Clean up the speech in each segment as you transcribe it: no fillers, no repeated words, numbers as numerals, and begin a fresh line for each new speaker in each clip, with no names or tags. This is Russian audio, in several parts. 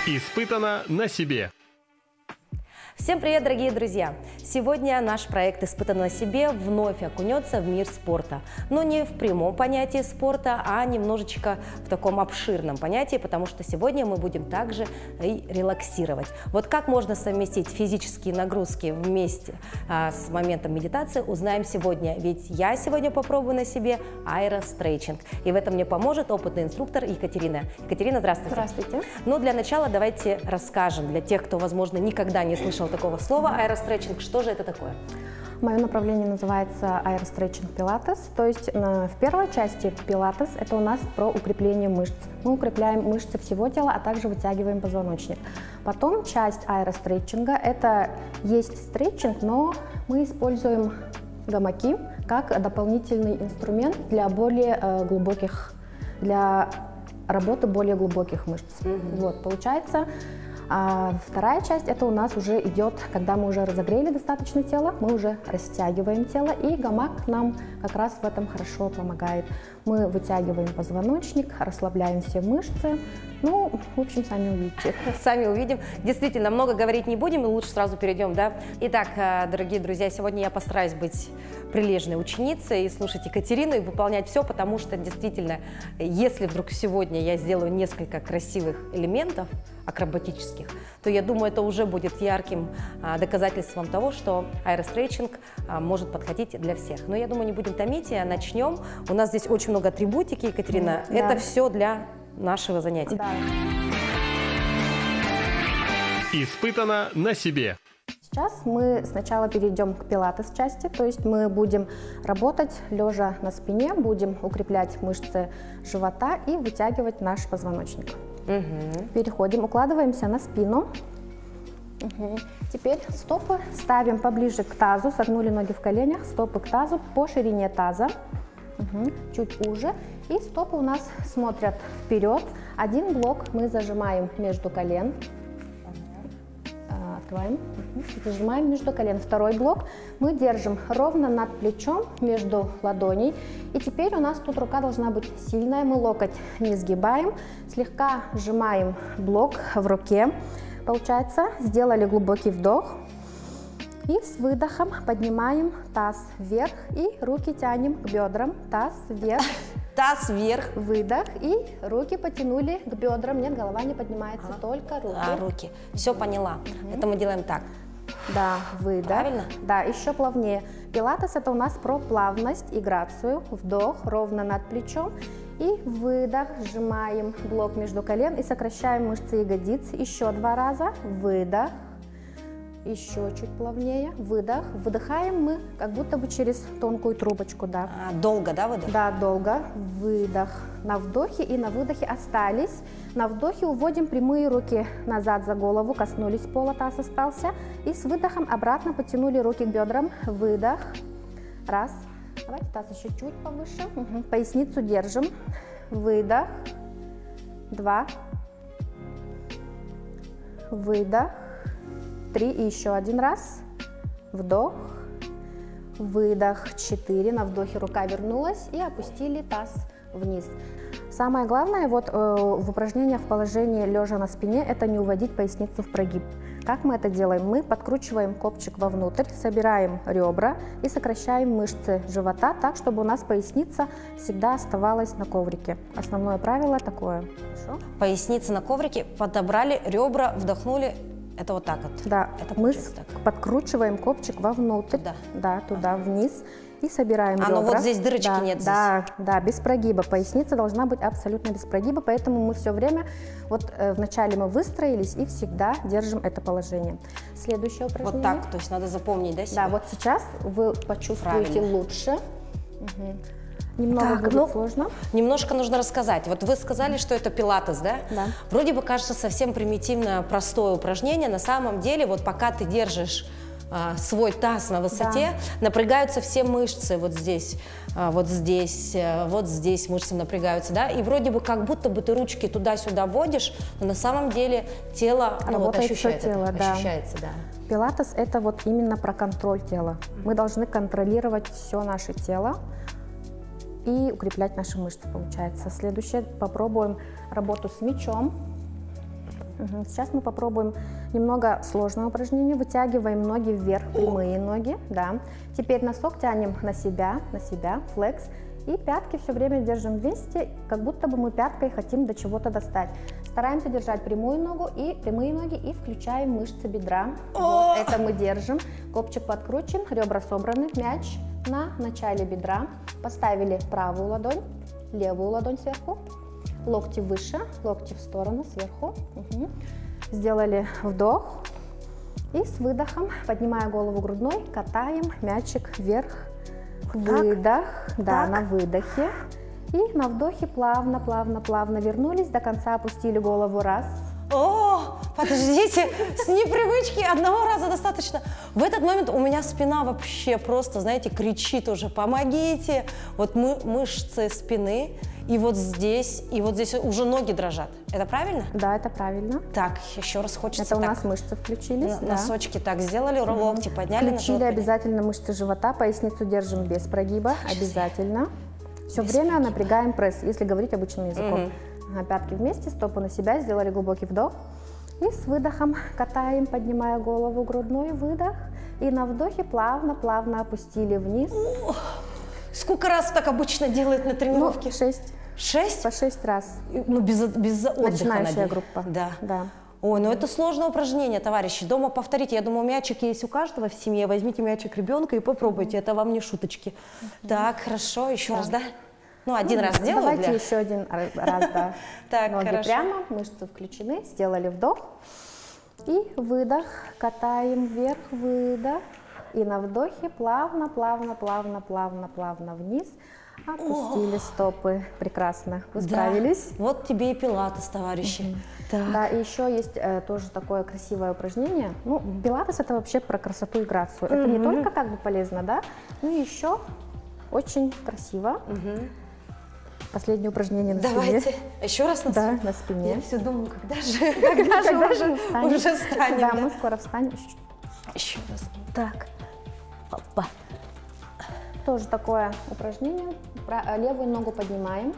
Испытано на себе.
Всем привет, дорогие друзья! Сегодня наш проект «Испытано на себе» вновь окунется в мир спорта. Но не в прямом понятии спорта, а немножечко в таком обширном понятии, потому что сегодня мы будем также и релаксировать. Вот как можно совместить физические нагрузки вместе с моментом медитации, узнаем сегодня. Ведь я сегодня попробую на себе аэрострейчинг. И в этом мне поможет опытный инструктор Екатерина. Екатерина, здравствуйте!
Здравствуйте!
Ну, для начала давайте расскажем для тех, кто, возможно, никогда не слышал такого слова аэрострейчинг. Что же это такое?
Мое направление называется аэрострейчинг пилатес. То есть в первой части пилатес это у нас про укрепление мышц. Мы укрепляем мышцы всего тела, а также вытягиваем позвоночник. Потом часть аэрострейчинга это есть стрейчинг, но мы используем гамаки как дополнительный инструмент для более глубоких, для работы более глубоких мышц. Вот, получается. А вторая часть это у нас уже идет, когда мы уже разогрели достаточно тело, мы уже растягиваем тело, и гамак нам как раз в этом хорошо помогает. Мы вытягиваем позвоночник, расслабляем все мышцы. Ну, в общем, сами увидите.
Сами увидим. Действительно, много говорить не будем, и лучше сразу перейдем, да? Итак, дорогие друзья, сегодня я постараюсь быть прилежной ученицей и слушать Екатерину и выполнять все, потому что действительно, если вдруг сегодня я сделаю несколько красивых элементов акробатических, то я думаю, это уже будет ярким доказательством того, что аэрострейчинг может подходить для всех. Но я думаю, не будем томить, а начнем. У нас здесь очень много атрибутики, Екатерина.
Да.
Это все для нашего занятия.
Да.
Испытано на себе.
Сейчас мы сначала перейдем к пилатес части, то есть мы будем работать лежа на спине, будем укреплять мышцы живота и вытягивать наш позвоночник. Переходим, укладываемся на спину. Теперь стопы ставим поближе к тазу, согнули ноги в коленях, стопы к тазу по ширине таза, чуть уже. И стопы у нас смотрят вперед. Один блок мы зажимаем между колен. Открываем. Зажимаем между колен. Второй блок мы держим ровно над плечом между ладоней. И теперь у нас тут рука должна быть сильная. Мы локоть не сгибаем. Слегка сжимаем блок в руке. Получается, сделали глубокий вдох. И с выдохом поднимаем таз вверх и руки тянем к бедрам. Таз вверх.
Таз вверх.
Выдох. И руки потянули к бедрам. Нет, голова не поднимается, только руки.
Руки. Все поняла. Это мы делаем так.
Да, выдох.
Правильно?
Да, еще плавнее. Пилатес это у нас про плавность и грацию. Вдох ровно над плечом. И выдох. Сжимаем блок между колен и сокращаем мышцы ягодиц. Еще 2 раза. Выдох. Еще чуть плавнее. Выдох. Выдыхаем мы как будто бы через тонкую трубочку. Да.
Долго, да, выдох?
Да, долго. Выдох. На вдохе и на выдохе остались. На вдохе уводим прямые руки назад за голову, коснулись пола, таз остался. И с выдохом обратно потянули руки к бедрам. Выдох. Раз. Давайте таз еще чуть повыше. Поясницу держим. Выдох. 2. Выдох. 3 и еще 1 раз. Вдох. Выдох. 4. На вдохе рука вернулась и опустили таз вниз. Самое главное вот в упражнениях в положении лежа на спине это не уводить поясницу в прогиб. Как мы это делаем? Мы подкручиваем копчик вовнутрь, собираем ребра и сокращаем мышцы живота так, чтобы у нас поясница всегда оставалась на коврике. Основное правило такое. Хорошо?
Поясница на коврике, подобрали ребра, вдохнули. Это вот так вот?
Да,
это
мы
так.
Подкручиваем копчик вовнутрь, да, туда вниз и собираем ребра.
Ну вот здесь дырочки нет.
Да, здесь. Да, без прогиба. Поясница должна быть абсолютно без прогиба, поэтому мы все время, вот вначале мы выстроились и всегда держим это положение. Следующее упражнение.
Вот так, то есть надо запомнить, да, себя?
Да, вот сейчас вы почувствуете лучше. Немного
так,
будет сложно.
Немножко нужно рассказать. Вот вы сказали, что это пилатес, да?
Да.
Вроде бы кажется совсем примитивное, простое упражнение. На самом деле, вот пока ты держишь свой таз на высоте, напрягаются все мышцы вот здесь, вот здесь мышцы напрягаются, да? И вроде бы как будто бы ты ручки туда-сюда водишь, но на самом деле тело ощущается, да.
Пилатес это вот именно про контроль тела. Мы должны контролировать все наше тело и укреплять наши мышцы, получается. Следующее, попробуем работу с мячом. Сейчас мы попробуем немного сложное упражнение. Вытягиваем ноги вверх, прямые ноги. Да. Теперь носок тянем на себя, флекс. И пятки все время держим вместе, как будто бы мы пяткой хотим до чего-то достать. Стараемся держать прямые ноги и включаем мышцы бедра. Вот это мы держим. Копчик подкручен, ребра собраны, мяч на начале бедра. Поставили правую ладонь, левую ладонь сверху. Локти выше, локти в сторону, сверху. Сделали вдох. И с выдохом, поднимая голову грудной, катаем мячик вверх. Выдох, да, на выдохе. И на вдохе плавно, плавно, плавно вернулись. До конца опустили голову. Раз.
О, подождите, с непривычки одного раза достаточно. В этот момент у меня спина вообще просто, знаете, кричит уже: помогите. Вот мышцы спины, и вот здесь уже ноги дрожат. Это правильно?
Да, это правильно.
Так, еще раз хочется.
Это у нас мышцы включились.
Носочки так сделали, локти подняли.
Включили обязательно мышцы живота, поясницу держим без прогиба, обязательно. Все время напрягаем пресс, если говорить обычным языком. Пятки вместе, стопы на себя, сделали глубокий вдох. И с выдохом катаем, поднимая голову, грудной выдох. И на вдохе плавно-плавно опустили вниз.
Сколько раз так обычно делают на тренировке?
6.
6?
По 6 раз.
Ну, без отдыха.
Начинающая группа.
Да. Ой, ну это сложное упражнение, товарищи. Дома повторите. Я думаю, мячик есть у каждого в семье. Возьмите мячик ребенка и попробуйте. Это вам не шуточки. Так, хорошо. Еще раз, да? Ну, один раз сделаю.
Давайте еще один раз, да.
Так,
ноги
хорошо.
прямо, мышцы включены. Сделали вдох. И выдох. Катаем вверх, выдох. И на вдохе плавно, плавно, плавно, плавно, плавно вниз. Опустили стопы. Прекрасно. Вы справились?
Вот тебе и пилатес, товарищи.
Да, и еще есть тоже такое красивое упражнение. Ну, пилатес — это вообще про красоту и грацию. Это не только как бы полезно, да, но и еще очень красиво. Последнее упражнение на
Давайте.
спине.
Еще раз на
Да,
спине.
на спине.
Я все думаю, когда же уже встанем.
Да, мы скоро встанем.
Еще раз. Так. Опа.
Тоже такое упражнение. Левую ногу поднимаем.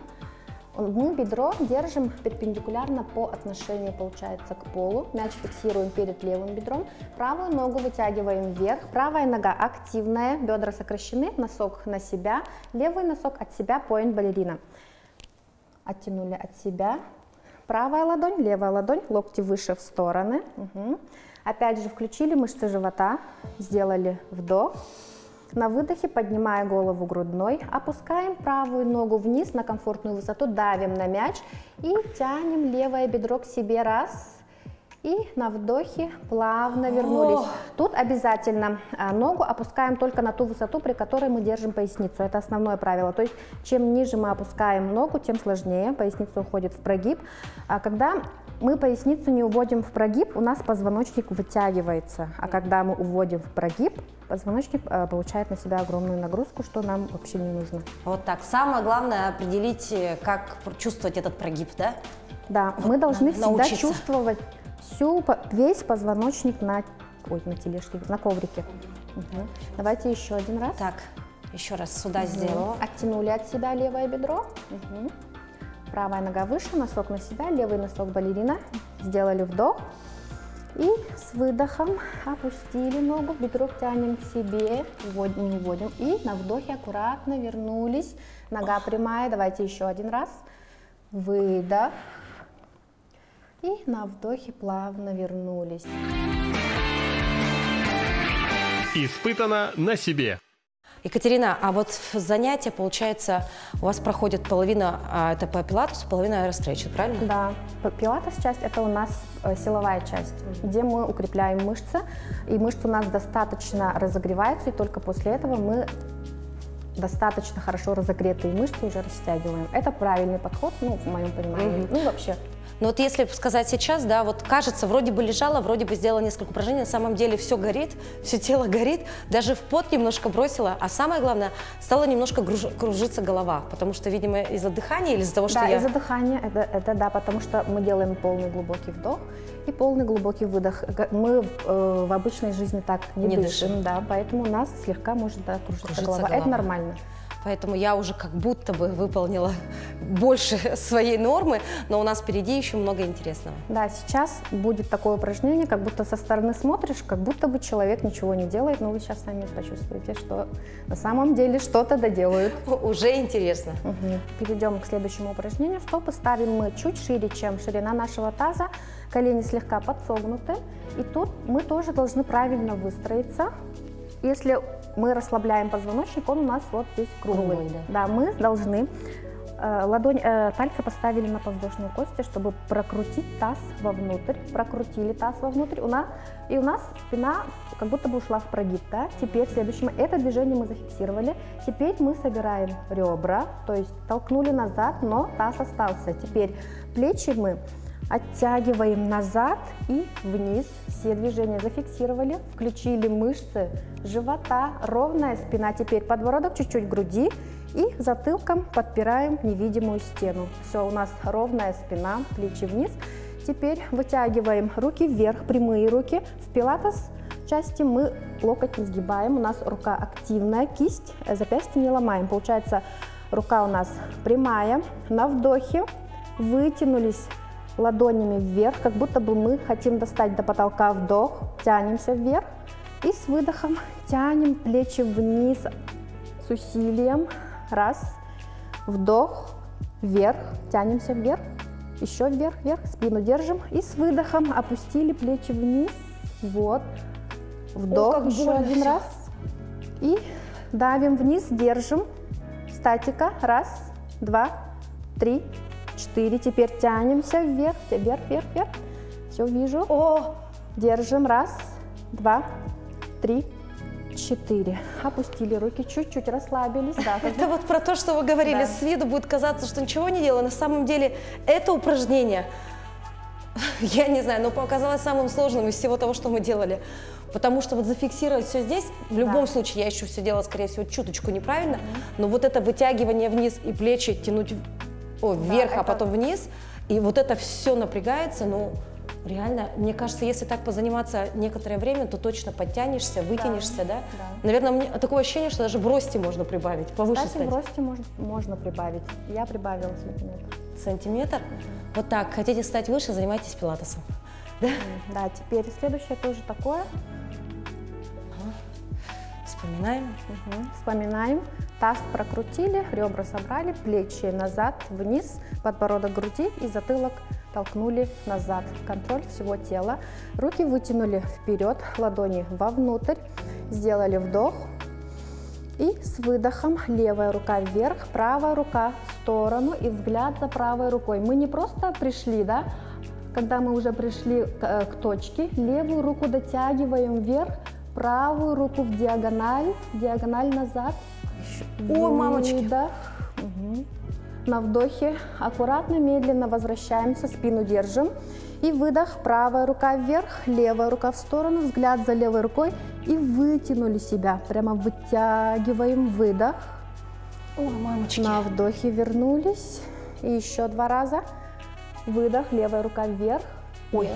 Мы бедро держим перпендикулярно по отношению, получается, к полу. Мяч фиксируем перед левым бедром. Правую ногу вытягиваем вверх. Правая нога активная, бедра сокращены, носок на себя. Левый носок от себя, поинт балерина. Оттянули от себя. Правая ладонь, левая ладонь, локти выше в стороны. Опять же включили мышцы живота, сделали вдох. На выдохе, поднимая голову грудной, опускаем правую ногу вниз на комфортную высоту, давим на мяч и тянем левое бедро к себе. Раз. И на вдохе плавно вернулись. Тут обязательно ногу опускаем только на ту высоту, при которой мы держим поясницу. Это основное правило. То есть чем ниже мы опускаем ногу, тем сложнее. Поясница уходит в прогиб. А когда мы поясницу не уводим в прогиб, у нас позвоночник вытягивается. А когда мы уводим в прогиб, позвоночник получает на себя огромную нагрузку, что нам вообще не нужно.
Вот так. Самое главное определить, как чувствовать этот прогиб, да?
Да, мы должны всегда
научиться
чувствовать весь позвоночник на тележке, на коврике. Давайте еще один раз.
Так, еще раз сюда сделала.
Оттянули от себя левое бедро. Правая нога выше, носок на себя, левый носок балерина. Сделали вдох. И с выдохом опустили ногу, бедро тянем к себе, уводим. И на вдохе аккуратно вернулись. Нога прямая. Давайте еще один раз. Выдох. И на вдохе плавно вернулись.
Испытано на себе.
Екатерина, а вот занятия, получается, у вас проходит половина, это по пилатесу, половина аэрострейча, правильно?
Да, пилатес часть — это у нас силовая часть, где мы укрепляем мышцы, и мышцы у нас достаточно разогреваются, и только после этого мы достаточно хорошо разогретые мышцы уже растягиваем. Это правильный подход, ну, в моем понимании, ну, вообще.
Но вот если сказать сейчас, да, вот кажется, вроде бы лежала, вроде бы сделала несколько упражнений, на самом деле все горит, все тело горит, даже в пот немножко бросила, а самое главное, стала немножко кружиться голова, потому что, видимо, из-за дыхания или из-за того, что
да, из-за дыхания, это да, потому что мы делаем полный глубокий вдох и полный глубокий выдох. Мы в обычной жизни так не дышим, да, поэтому у нас слегка может кружиться голова. Это нормально.
поэтому я уже как будто бы выполнила больше своей нормы, но у нас впереди еще много интересного.
Да, сейчас будет такое упражнение, как будто со стороны смотришь, как будто бы человек ничего не делает, но вы сейчас сами почувствуете, что на самом деле что-то доделают.
Уже интересно.
Перейдем к следующему упражнению. Стопы ставим мы чуть шире, чем ширина нашего таза, колени слегка подсогнуты, и тут мы тоже должны правильно выстроиться. Если мы расслабляем позвоночник, он у нас вот здесь круглый. Да, мы должны пальцы поставили на подвздошные кости, чтобы прокрутить таз вовнутрь. Прокрутили таз вовнутрь, и у нас спина как будто бы ушла в прогиб. Да? Теперь следующее, это движение мы зафиксировали. Теперь мы собираем ребра, то есть толкнули назад, но таз остался. Теперь плечи мы оттягиваем назад и вниз. Все движения зафиксировали, включили мышцы живота, ровная спина. Теперь подбородок чуть-чуть груди и затылком подпираем невидимую стену. Все, у нас ровная спина, плечи вниз. Теперь вытягиваем руки вверх, прямые руки. В пилатес части мы локоть не сгибаем, у нас рука активная, кисть, запястье не ломаем. Получается, рука у нас прямая. На вдохе вытянулись ладонями вверх, как будто бы мы хотим достать до потолка. Вдох, тянемся вверх. И с выдохом тянем плечи вниз с усилием. Раз, вдох, вверх, тянемся вверх, еще вверх, вверх, спину держим. И с выдохом опустили плечи вниз. Вот, вдох, еще один раз. И давим вниз, держим. Статика. Раз, два, три, 4. Теперь тянемся вверх, вверх, вверх, вверх. Все, вижу. Держим. Раз, два, три, 4. Опустили руки, чуть-чуть расслабились. Да,
это вот про то, что вы говорили. Да. С виду будет казаться, что ничего не делаю. На самом деле это упражнение, я не знаю, но показалось самым сложным из всего того, что мы делали. Потому что вот зафиксировать все здесь, в любом случае, я еще все делала, скорее всего, чуточку неправильно, но вот это вытягивание вниз и плечи тянуть вверх, а потом вниз, и вот это все напрягается, ну, реально, мне кажется, если так позаниматься некоторое время, то точно подтянешься, вытянешься, да? Наверное, мне такое ощущение, что даже в росте можно прибавить, повыше стать.
В росте можно прибавить. Я прибавила сантиметр.
Сантиметр? Вот так. Хотите стать выше, занимайтесь пилатесом. Да?
Да, теперь следующее тоже такое.
Вспоминаем.
Вспоминаем. Таз прокрутили, ребра собрали, плечи назад, вниз, подбородок груди и затылок толкнули назад. Контроль всего тела. Руки вытянули вперед, ладони вовнутрь. Сделали вдох. И с выдохом левая рука вверх, правая рука в сторону и взгляд за правой рукой. Мы не просто пришли, да? Когда мы уже пришли к точке, левую руку дотягиваем вверх, правую руку в диагональ, диагональ назад.
Ой, мамочки!
Выдох. На вдохе аккуратно, медленно возвращаемся, спину держим. И выдох, правая рука вверх, левая рука в сторону, взгляд за левой рукой. И вытянули себя, прямо вытягиваем, выдох.
Ой, мамочки!
На вдохе вернулись. И еще 2 раза. Выдох, левая рука вверх.
Ой.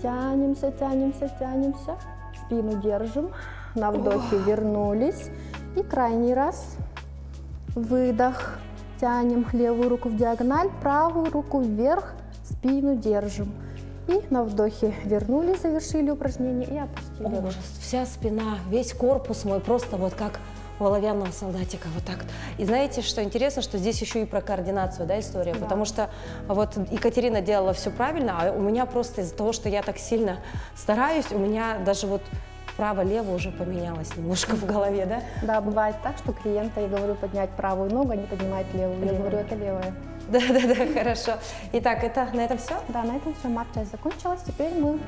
Тянемся, тянемся, тянемся. Спину держим. На вдохе вернулись. И крайний раз. Выдох. Тянем левую руку в диагональ, правую руку вверх, спину держим. И на вдохе вернулись, завершили упражнение и опустили руки.
Вся спина, весь корпус мой просто вот как у оловянного солдатика, вот так. И знаете, что интересно, что здесь еще и про координацию, да, история, потому что вот Екатерина делала все правильно, а у меня просто из-за того, что я так сильно стараюсь, у меня даже вот право-лево уже поменялось немножко в голове, да?
Да, бывает так, что клиента, я говорю, поднять правую ногу, они поднимают левую. Я говорю, это левая.
Да, хорошо. Итак, это на этом все?
Да, на этом все. Мат-часть закончилась. Теперь мы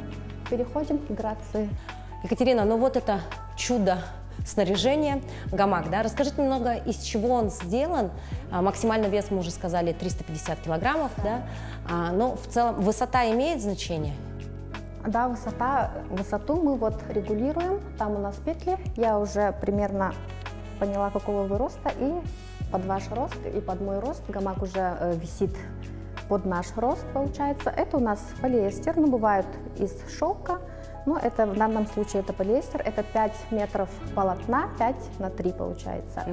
переходим к грации.
Екатерина, ну вот это чудо снаряжение, гамак, да? Расскажите немного, из чего он сделан. Максимальный вес, мы уже сказали, 350 килограммов, да? Но в целом высота имеет значение?
Да, высоту мы вот регулируем, там у нас петли, я уже примерно поняла, какого вы роста, и под ваш рост, и под мой рост гамак уже висит под наш рост, получается. Это у нас полиэстер, но бывают из шелка, Ну, это в данном случае это полиэстер, это 5 метров полотна, 5 на 3 получается.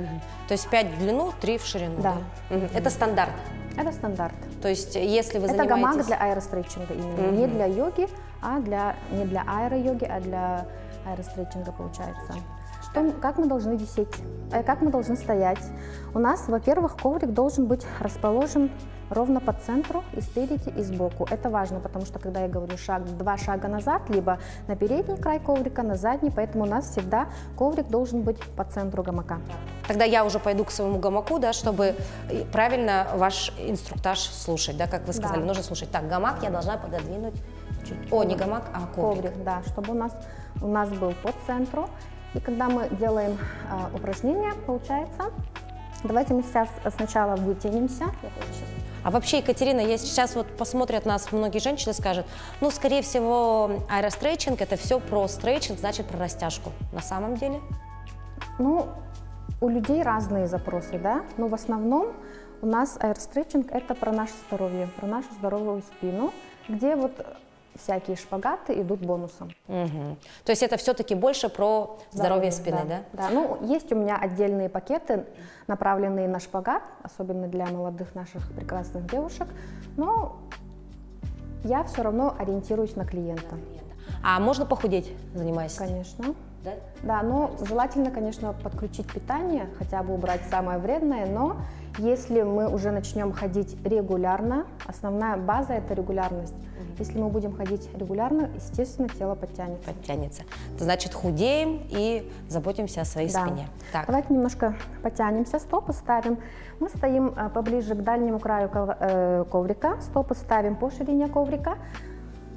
То есть 5 в длину, 3 в ширину?
Да.
Это стандарт?
Это стандарт.
То есть если вы
это
занимаетесь...
гамак для аэрострейчинга именно, не для йоги, а не для аэро-йоги, а для аэрострейчинга получается. Как мы должны висеть, как мы должны стоять? У нас, во-первых, коврик должен быть расположен ровно по центру и спереди, и сбоку. Это важно, потому что, когда я говорю два шага назад, либо на передний край коврика, на задний, поэтому у нас всегда коврик должен быть по центру гамака.
Тогда я уже пойду к своему гамаку, да, чтобы правильно ваш инструктаж слушать, да, как вы сказали, нужно слушать. Так, гамак я должна пододвинуть чуть... О, не гамак, а коврик.
Коврик, да, чтобы у нас был по центру. И когда мы делаем упражнение, получается, давайте мы сейчас сначала вытянемся.
А вообще, Екатерина, если сейчас вот посмотрят нас многие женщины, скажут, ну, скорее всего, аэрострейчинг – это все про стрейчинг, значит, про растяжку. На самом деле?
Ну, у людей разные запросы, да, но в основном у нас аэрострейчинг – это про наше здоровье, про нашу здоровую спину, где вот всякие шпагаты идут бонусом.
То есть это все-таки больше про здоровье спины, да?
Да, ну есть у меня отдельные пакеты, направленные на шпагат, особенно для молодых наших прекрасных девушек, но я все равно ориентируюсь на клиента.
А можно похудеть, занимаясь?
Конечно.
Да?
Да, но желательно, конечно, подключить питание, хотя бы убрать самое вредное, но если мы уже начнем ходить регулярно, основная база – это регулярность. Если мы будем ходить регулярно, естественно, тело подтянется.
Подтянется. Это значит, худеем и заботимся о своей спине. Так.
Давайте немножко потянемся, стопы ставим. Мы стоим поближе к дальнему краю коврика, стопы ставим по ширине коврика,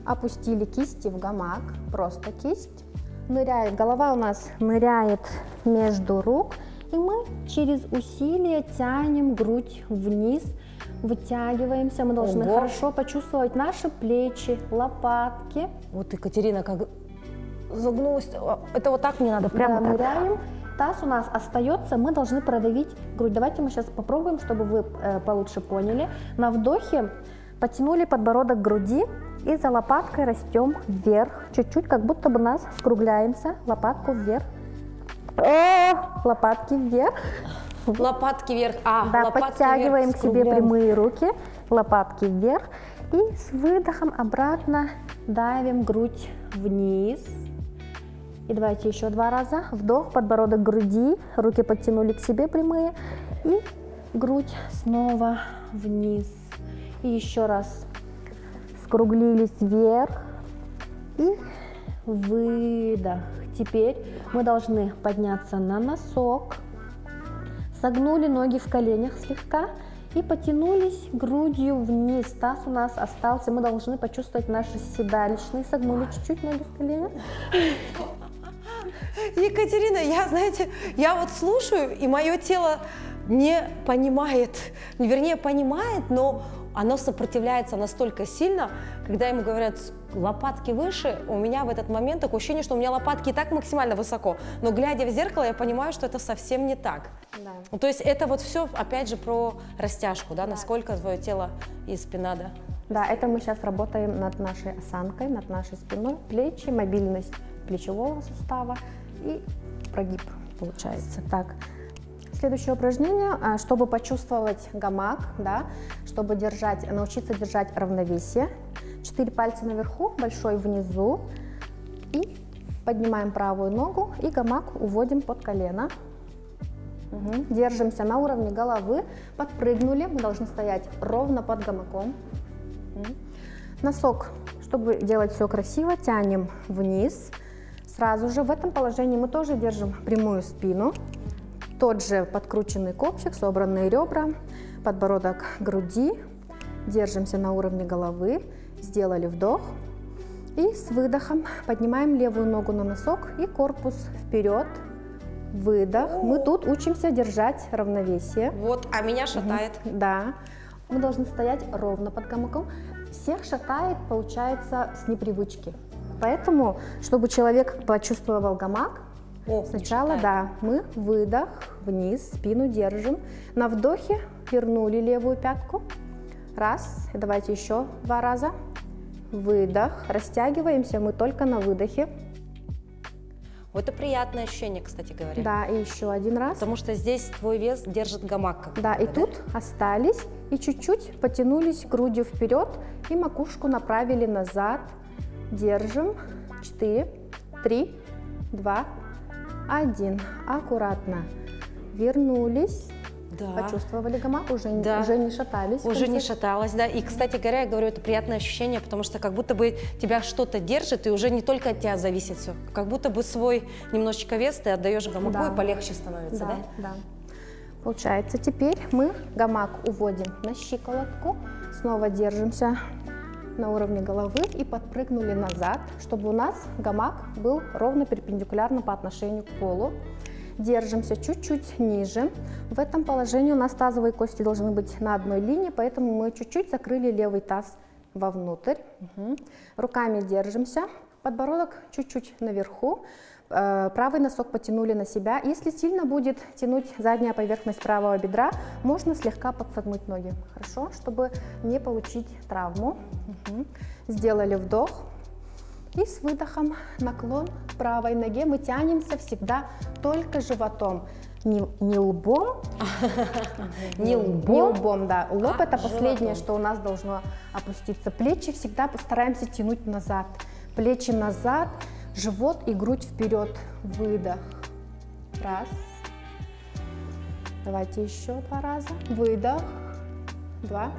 опустили кисти в гамак, просто кисть. Ныряет, голова у нас ныряет между рук, и мы через усилие тянем грудь вниз, вытягиваемся. Мы должны хорошо почувствовать наши плечи, лопатки.
Вот Екатерина как загнулась. Это вот так мне надо?
Прямо ныряем. Таз у нас остается, мы должны продавить грудь. Давайте мы сейчас попробуем, чтобы вы получше поняли. На вдохе потянули подбородок к груди и за лопаткой растем вверх. Чуть-чуть, как будто бы нас скругляемся. Лопатку вверх. Лопатки вверх.
Лопатки вверх.
Да,
лопатки
подтягиваем
вверх,
к себе прямые руки, лопатки вверх. И с выдохом обратно давим грудь вниз. И давайте еще 2 раза. Вдох, подбородок к груди, руки подтянули к себе прямые. И грудь снова вниз. И еще раз скруглились вверх. И выдох. Теперь мы должны подняться на носок. Согнули ноги в коленях слегка и потянулись грудью вниз. Таз у нас остался. Мы должны почувствовать наши седалищные. Согнули чуть-чуть ноги в коленях.
Екатерина, я вот слушаю, и мое тело не понимает, вернее, понимает, но оно сопротивляется настолько сильно, когда ему говорят лопатки выше, у меня в этот момент такое ощущение, что у меня лопатки и так максимально высоко, но глядя в зеркало, я понимаю, что это совсем не так. Да. Ну, то есть это вот все, опять же, про растяжку, да, насколько твое тело и спина, да?
Да, это мы сейчас работаем над нашей осанкой, над нашей спиной, плечи, мобильность плечевого сустава и прогиб получается. Так. Следующее упражнение, чтобы почувствовать гамак, да, чтобы научиться держать равновесие. 4 пальца наверху, большой внизу. И поднимаем правую ногу и гамак уводим под колено. Держимся на уровне головы, подпрыгнули, мы должны стоять ровно под гамаком. Носок, чтобы делать все красиво, тянем вниз. Сразу же в этом положении мы тоже держим прямую спину. Тот же подкрученный копчик, собранные ребра, подбородок к груди. Держимся на уровне головы, сделали вдох. И с выдохом поднимаем левую ногу на носок и корпус вперед. Выдох. Мы тут учимся держать равновесие.
Вот, а меня шатает.
Да. Мы должны стоять ровно под гамаком. Всех шатает, получается, с непривычки. Поэтому, чтобы человек почувствовал гамак, сначала, да, мы выдох, вниз, спину держим. На вдохе вернули левую пятку. Раз. И давайте еще 2 раза. выдох. Растягиваемся мы только на выдохе.
Это приятное ощущение, кстати говоря.
Да, и еще один раз.
Потому что здесь твой вес держит гамак.
Да, и тут остались и чуть-чуть потянулись грудью вперед и макушку направили назад. Держим. 4, 3, 2, 1. Аккуратно. Вернулись.
Да.
Почувствовали гамак, уже не шатались.
Уже не шаталась, да. И, кстати говоря, я говорю, это приятное ощущение, потому что как будто бы тебя что-то держит, и уже не только от тебя зависит все. Как будто бы свой немножечко вес ты отдаешь гамаку,
Да.
и полегче становится, да?
Да. Получается, теперь мы гамак уводим на щиколотку, снова держимся на уровне головы и подпрыгнули назад, чтобы у нас гамак был ровно перпендикулярно по отношению к полу. Держимся чуть-чуть ниже. В этом положении у нас тазовые кости должны быть на одной линии, поэтому мы чуть-чуть закрыли левый таз вовнутрь. Руками держимся, подбородок чуть-чуть наверху, правый носок потянули на себя. Если сильно будет тянуть задняя поверхность правого бедра, можно слегка подсогнуть ноги, хорошо, чтобы не получить травму. Сделали вдох. И с выдохом наклон к правой ноге. Мы тянемся всегда только животом. Не лбом. Не лбом, да. Лоб это последнее, что у нас должно опуститься. Плечи всегда постараемся тянуть назад. Плечи назад, живот и грудь вперед. Выдох. Раз. Давайте еще 2 раза. Выдох. 2.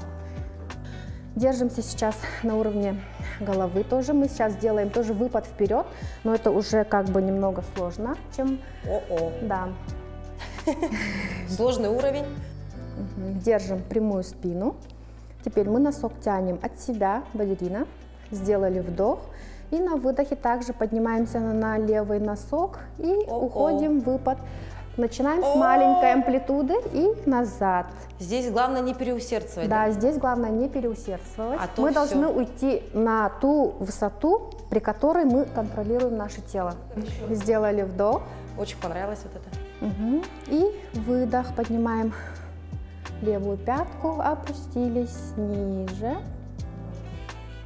Держимся сейчас на уровне головы тоже. Мы сейчас делаем тоже выпад вперед, но это уже как бы немного сложно, чем... Да.
Сложный уровень.
Держим прямую спину. Теперь мы носок тянем от себя, балерина. Сделали вдох. И на выдохе также поднимаемся на левый носок и уходим в выпад. Начинаем с маленькой амплитуды и назад.
Здесь главное не переусердствовать.
Да, здесь главное не переусердствовать. Мы должны уйти на ту высоту, при которой мы контролируем наше тело. Сделали вдох.
Очень понравилось вот это.
И выдох. Поднимаем левую пятку, опустились ниже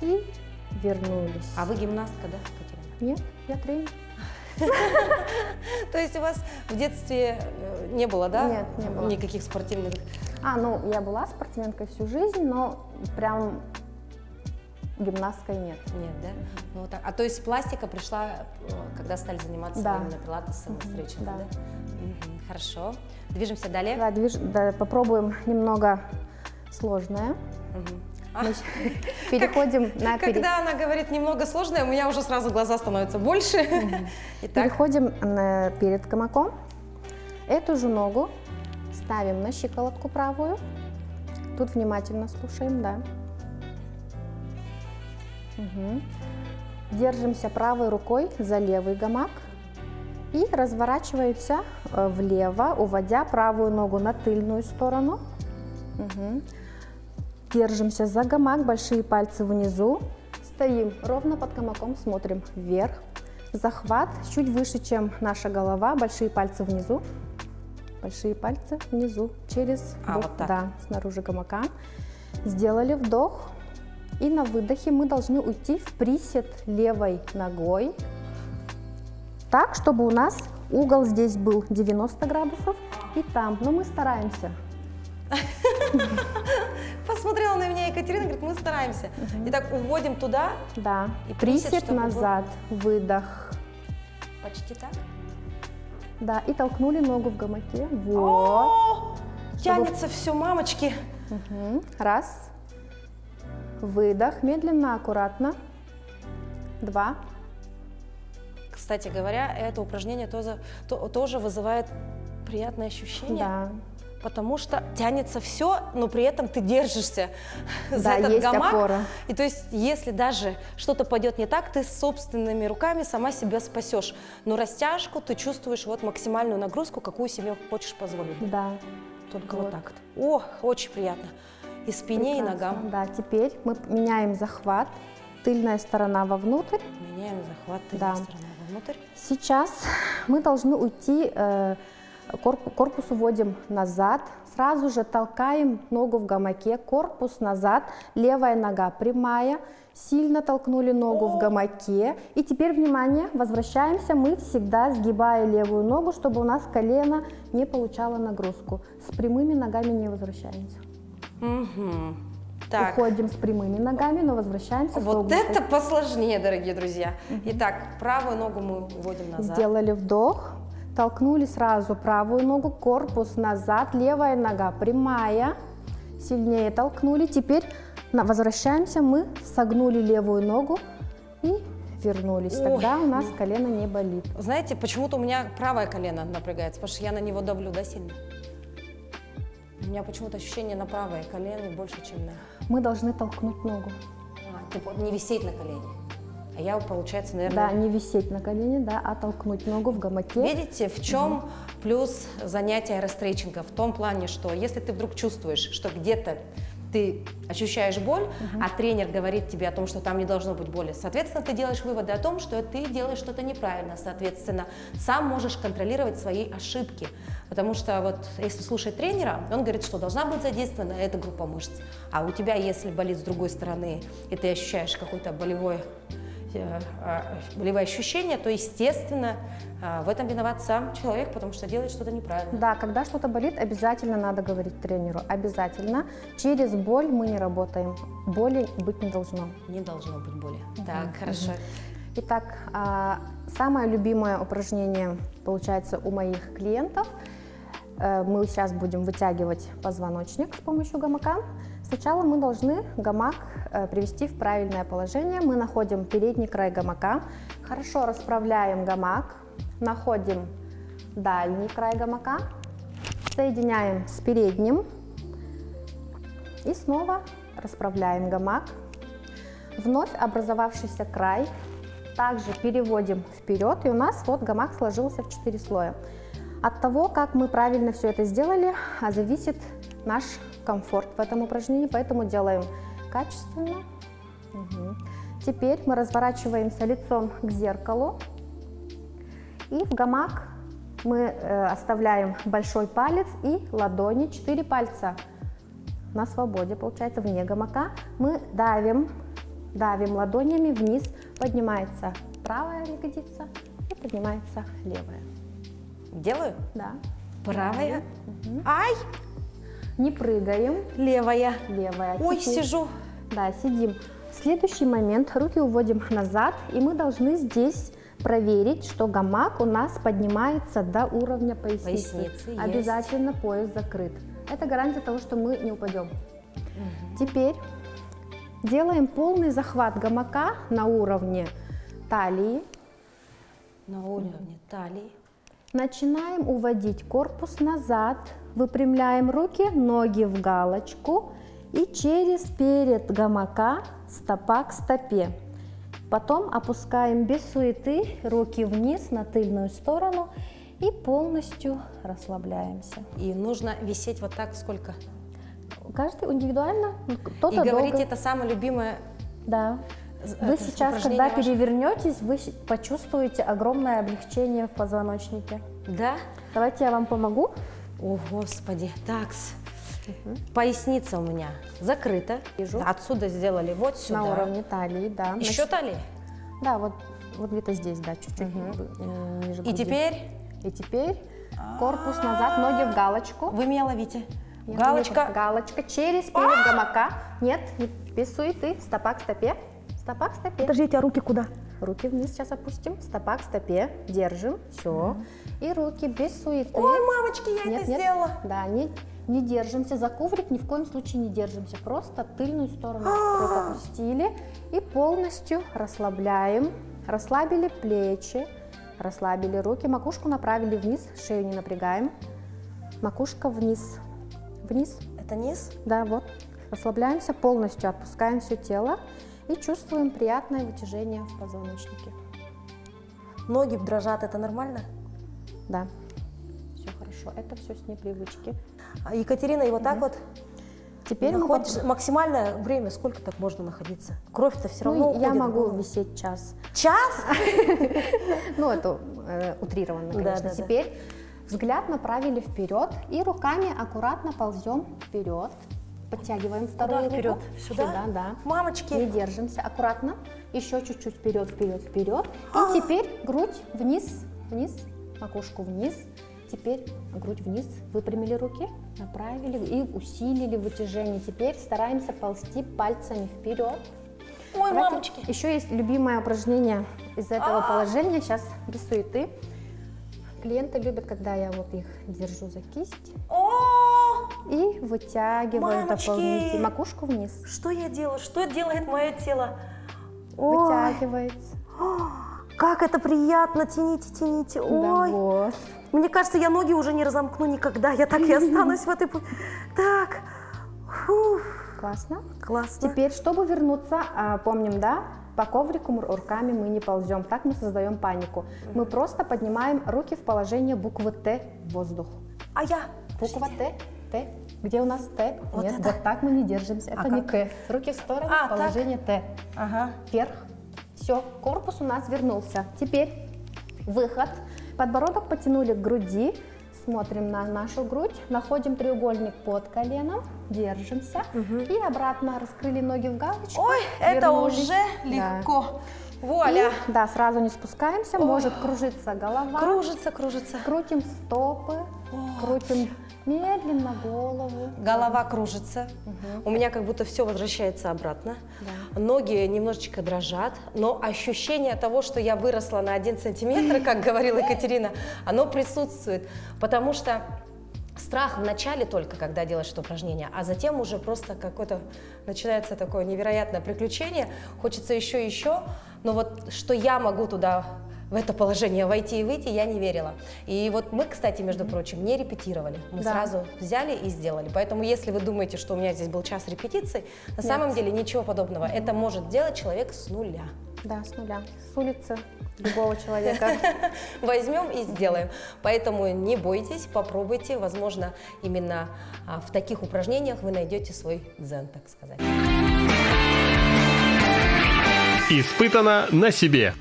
и вернулись.
А вы гимнастка, да, Катерина?
Нет, я тренер.
То есть у вас в детстве не было, да?
Нет, не было.
Никаких спортивных?
Я была спортсменкой всю жизнь, но прям гимнасткой нет.
Нет, да? Ну, вот так. А то есть пластика пришла, когда стали заниматься именно пилатесом и стретчингом, да? Хорошо. Движемся далее?
Да, попробуем немного сложное. Мы переходим на...
Когда она говорит немного сложное, у меня уже сразу глаза становятся больше.
Переходим перед гамаком. Эту же ногу ставим на щиколотку правую. Тут внимательно слушаем, да. Держимся правой рукой за левый гамак и разворачиваемся влево, уводя правую ногу на тыльную сторону. Держимся за гамак, большие пальцы внизу, стоим ровно под гамаком, смотрим вверх. Захват чуть выше, чем наша голова, большие пальцы внизу, через бок,
вот так.
Да, снаружи гамака. Сделали вдох, и на выдохе мы должны уйти в присед левой ногой, так, чтобы у нас угол здесь был 90 градусов и там, но мы стараемся.
Посмотрела на меня Екатерина, говорит, мы стараемся. Итак, уводим туда.
Да,
и
присед назад, выдох.
Почти так.
Да, и толкнули ногу в гамаке. Вот.
Тянется все, мамочки.
Раз. Выдох, медленно, аккуратно. 2.
Кстати говоря, это упражнение тоже вызывает приятное ощущение.
Да.
Потому что тянется все, но при этом ты держишься за этот
есть
гамак.
опора.
И то есть, если даже что-то пойдет не так, ты собственными руками сама себя спасешь. Но растяжку ты чувствуешь максимальную нагрузку, какую себе хочешь позволить.
Да.
Только вот так вот. Очень приятно. И спине,
Прекрасно.
и ногам.
Да, теперь мы меняем захват. Тыльная сторона вовнутрь.
Меняем захват, тыльная сторона вовнутрь.
Сейчас мы должны уйти Корпус уводим назад, сразу же толкаем ногу в гамаке, корпус назад, левая нога прямая, сильно толкнули ногу в гамаке. И теперь, внимание, возвращаемся, мы всегда сгибая левую ногу, чтобы у нас колено не получало нагрузку. С прямыми ногами не возвращаемся.
Так.
Уходим с прямыми ногами, но возвращаемся с
Вот
согнутой.
это посложнее, дорогие друзья. Итак, правую ногу мы уводим назад.
Сделали вдох, толкнули сразу правую ногу, корпус назад, левая нога прямая, сильнее толкнули. Теперь возвращаемся, мы согнули левую ногу и вернулись. Тогда у нас колено не болит.
Знаете, почему-то у меня правое колено напрягается, потому что я на него давлю, да, сильно? У меня почему-то ощущение на правое колено больше, чем на...
Мы должны толкнуть ногу.
Типа не висеть на колене. А я, получается, наверное...
Да, не висеть на колене, да, а толкнуть ногу в гамаке.
Видите, в чем плюс занятия аэрострейчинга? В том плане, что если ты вдруг чувствуешь, что где-то ты ощущаешь боль, а тренер говорит тебе о том, что там не должно быть боли, соответственно, ты делаешь выводы о том, что ты делаешь что-то неправильно, соответственно, сам можешь контролировать свои ошибки, потому что вот если слушать тренера, он говорит, что должна быть задействована эта группа мышц, а у тебя, если болит с другой стороны, и ты ощущаешь какое-то болевое ощущения, то, естественно, в этом виноват сам человек, потому что делает что-то неправильно.
Да, когда что-то болит, обязательно надо говорить тренеру, обязательно. Через боль мы не работаем, боли быть не должно.
Не должно быть боли. Так, хорошо.
Итак, самое любимое упражнение, получается, у моих клиентов. Мы сейчас будем вытягивать позвоночник с помощью гамака. Сначала мы должны гамак привести в правильное положение. Мы находим передний край гамака, хорошо расправляем гамак, находим дальний край гамака, соединяем с передним и снова расправляем гамак. Вновь образовавшийся край также переводим вперед, и у нас вот гамак сложился в 4 слоя. От того, как мы правильно все это сделали, зависит наш комфорт в этом упражнении, поэтому делаем качественно. Теперь мы разворачиваемся лицом к зеркалу, и в гамак мы оставляем большой палец и ладони, 4 пальца на свободе, получается, вне гамака. Мы давим ладонями вниз, поднимается правая ягодица и поднимается левая.
Делаю?
Да.
Правая. Ай!
Не прыгаем.
Левая.
Левая.
Ой,
Теперь,
сижу.
Да, сидим. В следующий момент руки уводим назад, и мы должны здесь проверить, что гамак у нас поднимается до уровня поясницы. Обязательно пояс закрыт. Это гарантия того, что мы не упадем. Теперь делаем полный захват гамака на уровне талии.
На уровне талии.
Начинаем уводить корпус назад, выпрямляем руки, ноги в галочку и через перед гамака стопа к стопе. Потом опускаем без суеты руки вниз на тыльную сторону и полностью расслабляемся.
И нужно висеть вот так сколько?
Каждый индивидуально, кто-то
И говорите,
долго.
это самое любимое.
Да. Вы сейчас, когда перевернетесь, вы почувствуете огромное облегчение в позвоночнике.
Да?
Давайте я вам помогу.
О, Господи. Так, поясница у меня закрыта.
Вижу.
Отсюда сделали вот сюда.
На уровне талии, да.
Еще талия?
Да, вот где-то здесь, да, чуть-чуть ниже груди.
И теперь?
И теперь корпус назад, ноги в галочку.
Вы меня ловите.
Нет,
Галочка.
нет, галочка через перед гамака. Нет, без суеты. Стопа к стопе. Стопа к стопе.
Подождите, а руки куда?
Руки вниз сейчас опустим. Стопа к стопе. Держим. Все. И руки без суеты.
Ой, мамочки, я это сделала.
Да, не держимся. За коврик ни в коем случае не держимся. Просто тыльную сторону рук опустили. И полностью расслабляем. Расслабили плечи. Расслабили руки. Макушку направили вниз. Шею не напрягаем. Макушка вниз. Вниз.
Это низ?
Да, вот. Расслабляемся полностью. Отпускаем все тело. И чувствуем приятное вытяжение в позвоночнике.
Ноги дрожат, это нормально?
Да, все хорошо. Это все с непривычки.
Екатерина, и вот так вот
Теперь
максимальное время, сколько так можно находиться? Кровь-то все равно уходит.
Я могу висеть час.
Час?
Ну, это утрированно, конечно. Теперь Взгляд направили вперед и руками аккуратно ползем вперед. Подтягиваем вторую руку.
Вперед? Сюда?
Да.
Мамочки.
Не держимся. Аккуратно. Еще чуть-чуть вперед, вперед, вперед. И теперь грудь вниз, вниз, макушку вниз. Теперь грудь вниз. Выпрямили руки, направили и усилили вытяжение. Теперь стараемся ползти пальцами вперед.
Ой,
Давайте.
мамочки.
Еще есть любимое упражнение из этого положения. Сейчас без суеты. Клиенты любят, когда я вот их держу за кисть и вытягиваю дополнительно макушку вниз.
Что я делаю? Что делает мое тело?
Вытягивается.
Как это приятно! Тяните, тяните. Ой.
Да, вот.
Мне кажется, я ноги уже не разомкну никогда. Я так и останусь в этой... Так. Фух.
Классно.
Классно.
Теперь, чтобы вернуться, помним, да, по коврику руками мы не ползем. Так мы создаем панику. Мы просто поднимаем руки в положение буквы Т в воздух.
А я?
Буква Т. Т. Где у нас Т?
Вот
Нет,
это?
вот так мы не держимся. Это не
как?
К. Руки в сторону,
А,
положение Т.
Ага.
Вверх. Все, корпус у нас вернулся. Теперь выход. Подбородок потянули к груди. Смотрим на нашу грудь. Находим треугольник под коленом. Держимся. И обратно раскрыли ноги в галочку.
Ой, это
вернулись.
уже
Да.
легко. Вуаля.
И, да, сразу не спускаемся. Может кружиться голова.
Кружится, кружится.
Крутим стопы. Крутим медленно голову.
Голова кружится. У меня как будто все возвращается обратно.
Да.
Ноги немножечко дрожат, но ощущение того, что я выросла на 1 сантиметр, как говорила Екатерина, оно присутствует. Потому что страх в начале только, когда делаешь это упражнение, а затем уже просто какое-то начинается такое невероятное приключение. Хочется еще и еще, но вот что я могу туда в это положение войти и выйти, я не верила. И вот мы, кстати, между прочим, не репетировали. Мы сразу взяли и сделали. Поэтому, если вы думаете, что у меня здесь был час репетиций, на самом деле ничего подобного. Это может делать человек с нуля.
Да, с нуля. С улицы любого человека.
Возьмем и сделаем. Поэтому не бойтесь, попробуйте. Возможно, именно в таких упражнениях вы найдете свой дзен, так сказать.
Испытано на себе.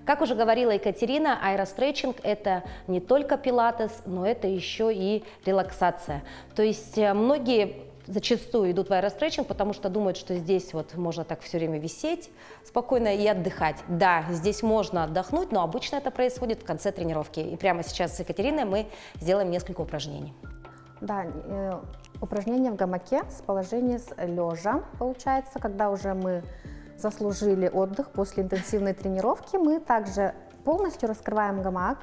Как уже говорила Екатерина, аэростретчинг – это не только пилатес, но это еще и релаксация. То есть многие зачастую идут в аэростретчинг, потому что думают, что здесь вот можно так все время висеть спокойно и отдыхать. Да, здесь можно отдохнуть, но обычно это происходит в конце тренировки. И прямо сейчас с Екатериной мы сделаем несколько упражнений.
Да, упражнение в гамаке с положения с лежа получается, когда уже мы заслужили отдых после интенсивной тренировки, мы также полностью раскрываем гамак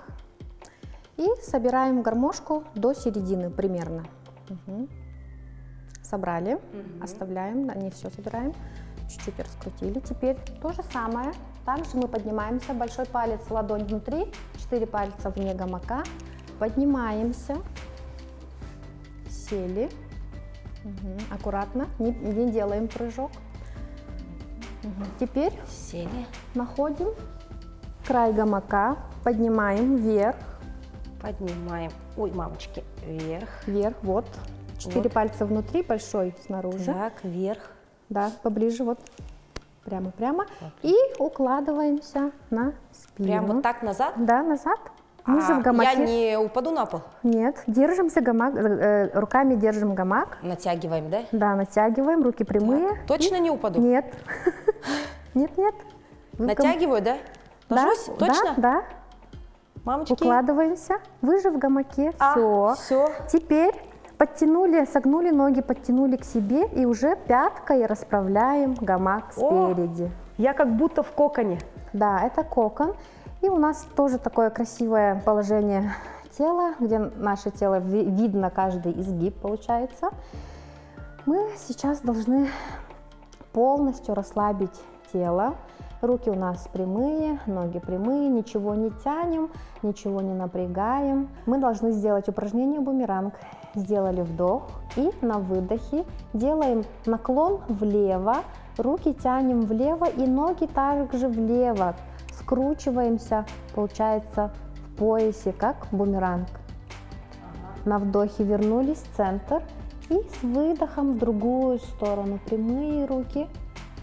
и собираем гармошку до середины примерно. Собрали, оставляем, не все собираем, чуть-чуть раскрутили. Теперь то же самое, также мы поднимаемся, большой палец, ладонь внутри, 4 пальца вне гамака, поднимаемся, сели, аккуратно, не делаем прыжок. Теперь
Сели.
находим край гамака, поднимаем вверх.
Поднимаем. Ой, мамочки, вверх.
Вверх, вот. 4 пальца внутри, большой снаружи.
Так, вверх.
Да, поближе, вот. Прямо-прямо. И укладываемся на спину.
Прям вот так назад?
Да, назад. Мы же в гамаке.
Я не упаду на пол?
Нет, держимся гамак, руками держим гамак.
Натягиваем, да?
Да, натягиваем, руки прямые.
Так. Точно не упаду?
Нет. Нет.
Натягиваю, да? Ложусь? Точно?
Да.
Мамочки?
Укладываемся. Вы же в гамаке.
Все.
Теперь подтянули, согнули ноги, подтянули к себе и уже пяткой расправляем гамак спереди.
Я как будто в коконе.
Да, это кокон. И у нас тоже такое красивое положение тела, где наше тело видно, каждый изгиб получается. Мы сейчас должны полностью расслабить тело. Руки у нас прямые, ноги прямые, ничего не тянем, ничего не напрягаем. Мы должны сделать упражнение бумеранг. Сделали вдох и на выдохе делаем наклон влево, руки тянем влево и ноги также влево. Скручиваемся, получается, в поясе, как бумеранг. На вдохе вернулись в центр и с выдохом в другую сторону. Прямые руки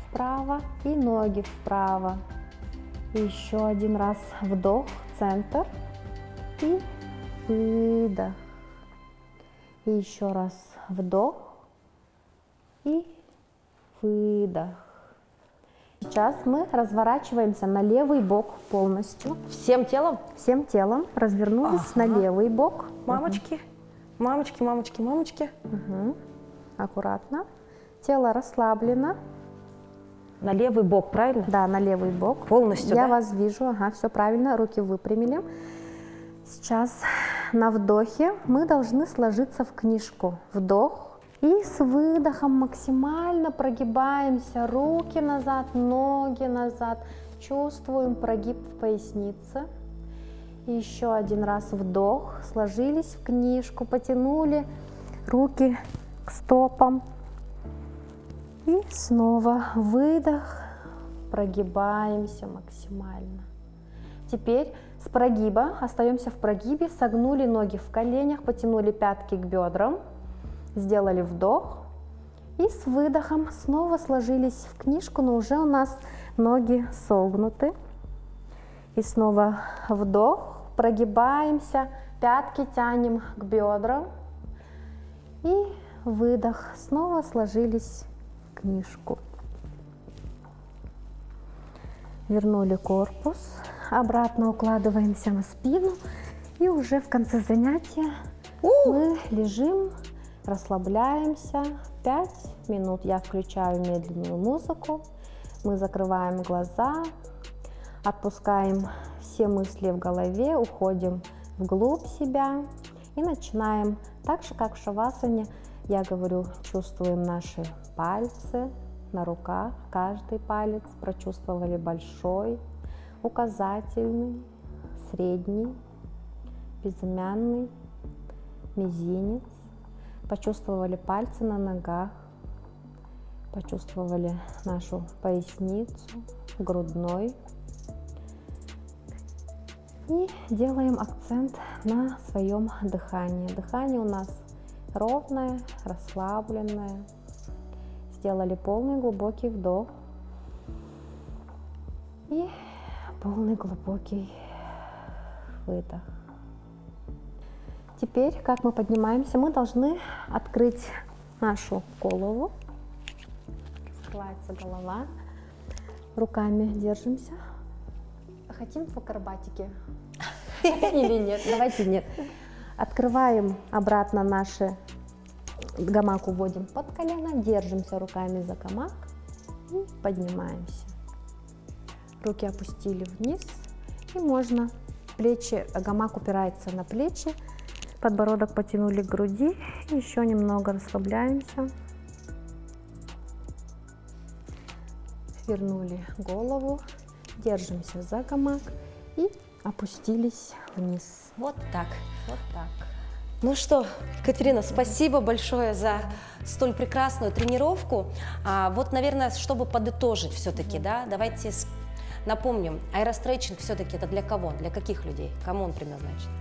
вправо и ноги вправо. И еще один раз вдох, центр и выдох. И еще раз вдох и выдох. Сейчас мы разворачиваемся на левый бок полностью.
Всем телом?
Всем телом развернулись на левый бок.
Мамочки, мамочки, мамочки, мамочки.
Аккуратно. Тело расслаблено.
На левый бок, правильно?
Да, на левый бок.
Полностью,
Я
да?
вас вижу, ага, все правильно, руки выпрямили. Сейчас на вдохе мы должны сложиться в книжку. Вдох. И с выдохом максимально прогибаемся, руки назад, ноги назад. Чувствуем прогиб в пояснице. И еще один раз вдох, сложились в книжку, потянули руки к стопам. И снова выдох, прогибаемся максимально. Теперь с прогиба, остаемся в прогибе, согнули ноги в коленях, потянули пятки к бедрам, сделали вдох. И с выдохом снова сложились в книжку, но уже у нас ноги согнуты. И снова вдох, прогибаемся, пятки тянем к бедрам. И выдох, снова сложились в книжку. Вернули корпус, обратно укладываемся на спину. И уже в конце занятия мы лежим, расслабляемся. 5 минут я включаю медленную музыку. Мы закрываем глаза, отпускаем все мысли в голове, уходим вглубь себя и начинаем так же, как в шавасане. Я говорю, чувствуем наши пальцы на руках, каждый палец прочувствовали большой, указательный, средний, безымянный, мизинец. Почувствовали пальцы на ногах, почувствовали нашу поясницу, грудной. И делаем акцент на своем дыхании. Дыхание у нас ровное, расслабленное. Сделали полный глубокий вдох и полный глубокий выдох. Теперь, как мы поднимаемся, мы должны открыть нашу голову. Открывается голова. Руками держимся. Хотим в акробатике? Или нет? Давайте нет. Открываем обратно наши, гамак уводим под колено, держимся руками за гамак и поднимаемся. Руки опустили вниз, и можно плечи, гамак упирается на плечи, подбородок потянули к груди, еще немного расслабляемся. Вернули голову, держимся за гамак и опустились вниз.
Вот так.
Вот так.
Ну что, Катерина, спасибо большое за столь прекрасную тренировку. Вот, наверное, чтобы подытожить все-таки, да, давайте напомним, аэростретчинг все-таки это для кого? Для каких людей? Кому он предназначен?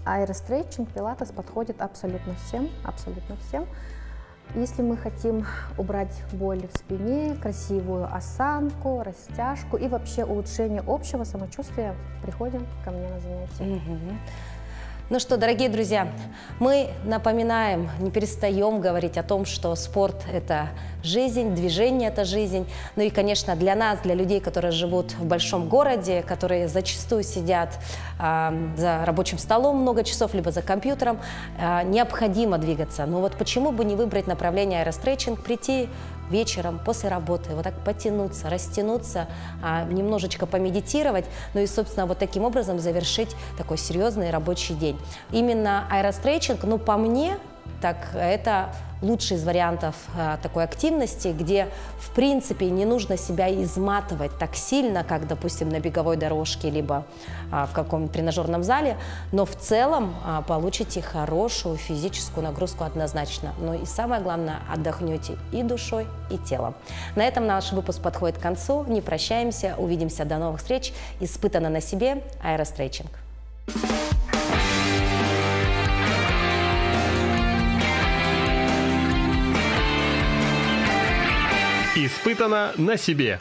Аэростретчинг, пилатес подходит абсолютно всем, абсолютно всем. Если мы хотим убрать боль в спине, красивую осанку, растяжку и вообще улучшение общего самочувствия, приходим ко мне на занятия.
Ну что, дорогие друзья, мы напоминаем, не перестаем говорить о том, что спорт – это жизнь, движение – это жизнь. Ну и, конечно, для нас, для людей, которые живут в большом городе, которые зачастую сидят за рабочим столом много часов, либо за компьютером, необходимо двигаться. Но вот почему бы не выбрать направление аэростретчинг, прийти вечером после работы, вот так потянуться, растянуться, немножечко помедитировать, ну и, собственно, вот таким образом завершить такой серьезный рабочий день. Именно аэростретчинг, ну, по мне, так это лучший из вариантов такой активности, где, в принципе, не нужно себя изматывать так сильно, как, допустим, на беговой дорожке, либо в каком-то тренажерном зале, но в целом получите хорошую физическую нагрузку однозначно. Ну и самое главное, отдохнете и душой, и телом. На этом наш выпуск подходит к концу. Не прощаемся, увидимся, до новых встреч. Испытано на себе аэростретчинг.
Испытано на себе.